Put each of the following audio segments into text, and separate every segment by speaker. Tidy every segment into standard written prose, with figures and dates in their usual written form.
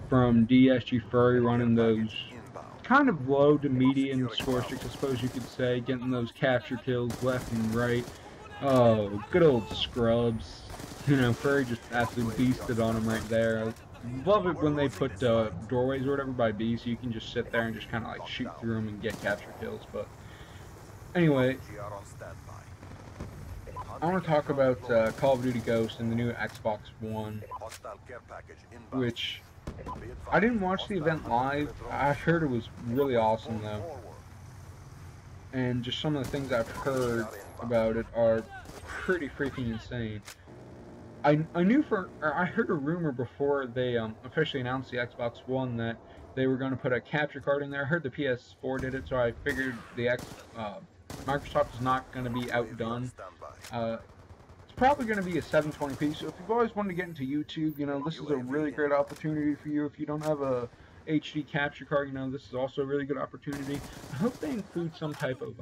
Speaker 1: from DsG Furry running those kind of low to medium score streaks, I suppose you could say, getting those capture kills left and right. Oh, good old scrubs. You know, Furry just absolutely beasted on them right there. I love it when they put doorways or whatever by B, so you can just sit there and just kind of like shoot through them and get capture kills. But anyway, I want to talk about Call of Duty Ghosts and the new Xbox One, which I didn't watch the event live. I heard it was really awesome though, and just some of the things I've heard about it are pretty freaking insane. I heard a rumor before they officially announced the Xbox One that they were going to put a capture card in there. I heard the PS4 did it, so I figured Microsoft is not going to be outdone. It's probably going to be a 720p, so if you've always wanted to get into YouTube, you know, this is a really great opportunity for you. If you don't have a HD capture card, you know, this is also a really good opportunity. I hope they include some type of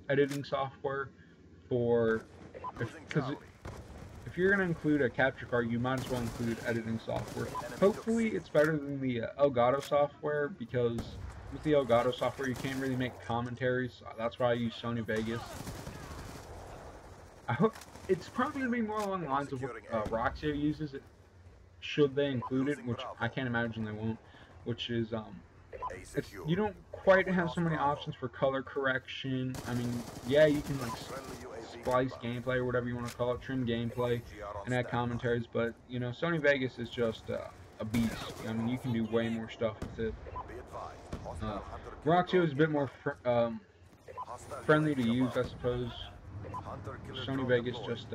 Speaker 1: editing software for, because if you're going to include a capture card, you might as well include editing software. Hopefully it's better than the Elgato software, because with the Elgato software you can't really make commentaries. That's why I use Sony Vegas. I hope it's probably going to be more along the lines of what Roxio uses, should they include it, which I can't imagine they won't, which is, you don't quite have so many options for color correction. I mean, yeah, you can like splice gameplay or whatever you want to call it, trim gameplay, and add commentaries, but, you know, Sony Vegas is just a beast. I mean, you can do way more stuff with it. Roxio is a bit more friendly to use, I suppose. Sony Vegas just,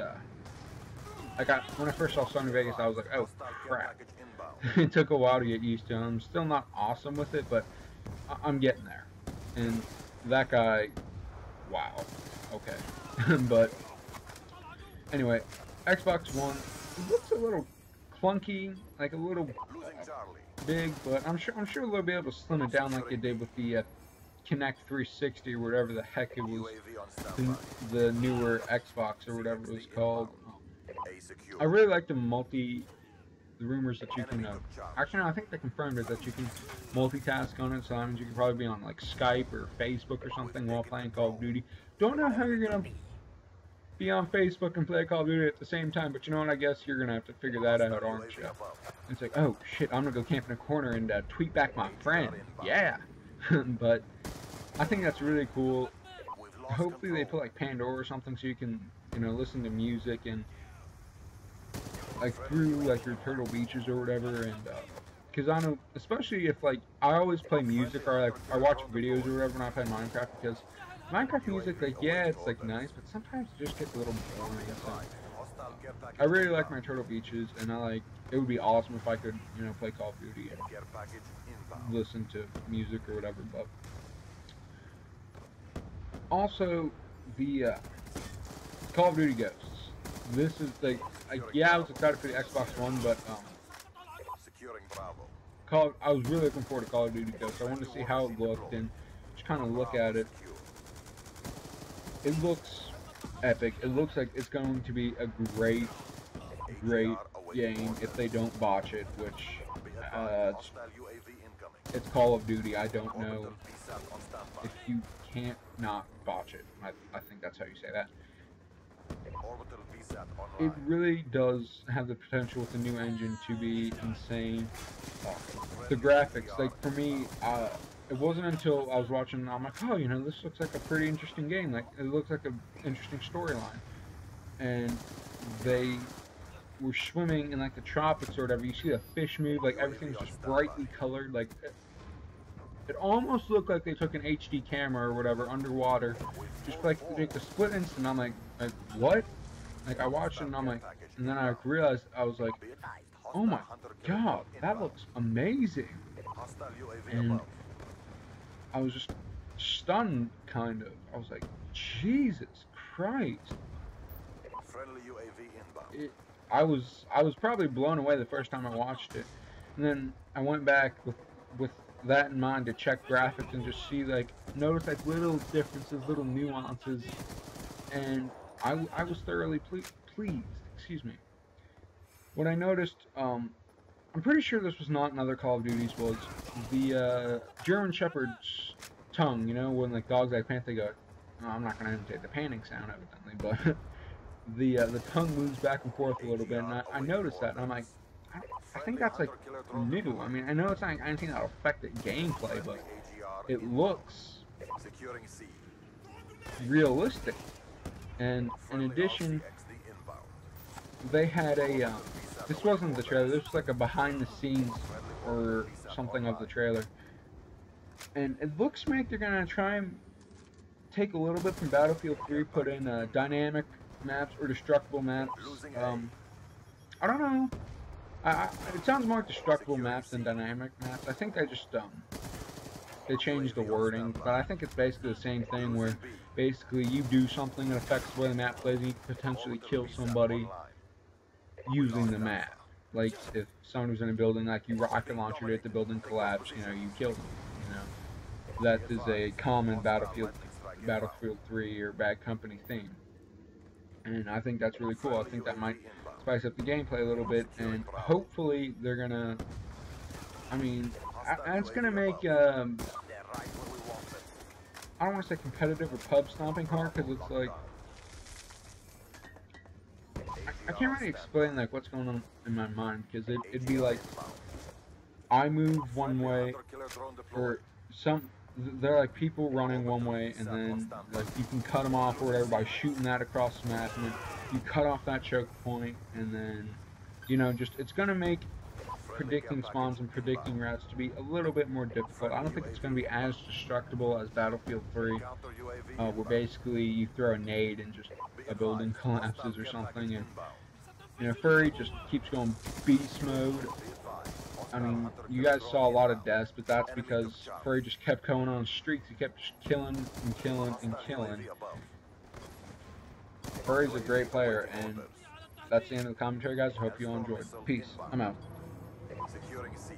Speaker 1: when I first saw Sony Vegas, I was like, oh crap. It took a while to get used to. I'm still not awesome with it, but I'm getting there. And that guy, wow. Okay. But anyway, Xbox One, it looks a little clunky, like a little big, but I'm sure they'll be able to slim it down like they did with the Kinect 360 or whatever the heck it was, the newer Xbox or whatever it was called. I really like the rumors that you can, actually no, I think they confirmed it, that you can multitask on it, so that means you can probably be on like Skype or Facebook or something while playing Call of Duty. Don't know how you're going to be on Facebook and play Call of Duty at the same time, but you know what, I guess you're going to have to figure that out, aren't you? It's like, oh shit, I'm going to go camp in a corner and tweet back my friend. Yeah! But I think that's really cool. Hopefully they put like Pandora or something so you can, you know, listen to music and like through like your Turtle Beaches or whatever, and because I know, especially if like I always play music or like I watch videos or whatever when I play Minecraft, because Minecraft music, like, yeah, it's like nice, but sometimes it just gets a little boring. So, I really like my Turtle Beaches, and it would be awesome if I could, you know, play Call of Duty and listen to music or whatever. But also the Call of Duty Ghosts. This is like, yeah, I was excited for the Xbox One, but I was really looking forward to Call of Duty Ghosts. I wanted to see how it looked and just kind of look at it. It looks epic. It looks like it's going to be a great game if they don't botch it, which it's Call of Duty. I don't know if you can't not botch it. I think that's how you say that. It really does have the potential with the new engine to be insane. The graphics, like for me, it wasn't until I was watching, I'm like, oh, you know, this looks like a pretty interesting game. Like, it looks like an interesting storyline. And they were swimming in like the tropics or whatever. You see the fish move, like everything's just brightly colored. Like, it almost looked like they took an HD camera or whatever underwater, just like a split instant. I'm like, what? Like, I watched it and I'm like, and then I realized, I was like, oh my god, that looks amazing. And I was just stunned, kind of. I was like, Jesus Christ. I was probably blown away the first time I watched it, and then I went back with that in mind to check graphics and just see, like, notice like little differences, little nuances, and I was thoroughly pleased. Excuse me. What I noticed, I'm I'm pretty sure this was not in other Call of Duties, was the German Shepherd's tongue, you know, when like dogs like pant, they go, no, I'm not going to imitate the panting sound evidently, but the tongue moves back and forth a little bit, and I noticed that, and I'm like, I think that's like new. I mean, I know it's not anything that'll affect the gameplay, but it looks realistic. And in addition, they had a, this wasn't the trailer, this was like a behind the scenes or something of the trailer. And it looks like they're going to try and take a little bit from Battlefield 3, put in dynamic maps or destructible maps. I don't know. It sounds more like destructible maps than dynamic maps. I think they just, they changed the wording, but I think it's basically the same thing where basically you do something that affects the way the map plays, and you can potentially kill somebody using the map. Like if someone was in a building, like you rocket launchered it, the building collapsed, you know, you killed them. You know, that is a common Battlefield 3 or Bad Company theme, and I think that's really cool. I think that might spice up the gameplay a little bit, and hopefully they're gonna. I mean, it's gonna make. I don't want to say competitive or pub stomping hard, because it's like. I can't really explain like what's going on in my mind, because it'd be like I move one way, or they're like people running one way, and then like you can cut them off or whatever by shooting that across the map, and then you cut off that choke point, and then you know, just it's gonna make predicting spawns and predicting routes to be a little bit more difficult. I don't think it's going to be as destructible as Battlefield 3, where basically you throw a nade and just a building collapses or something, and you know, Furry just keeps going beast mode. I mean, you guys saw a lot of deaths, but that's because Furry just kept going on streaks. He kept just killing and killing and killing. Furry's a great player, and that's the end of the commentary, guys. I hope you all enjoyed. Peace. I'm out.
Speaker 2: Securing C.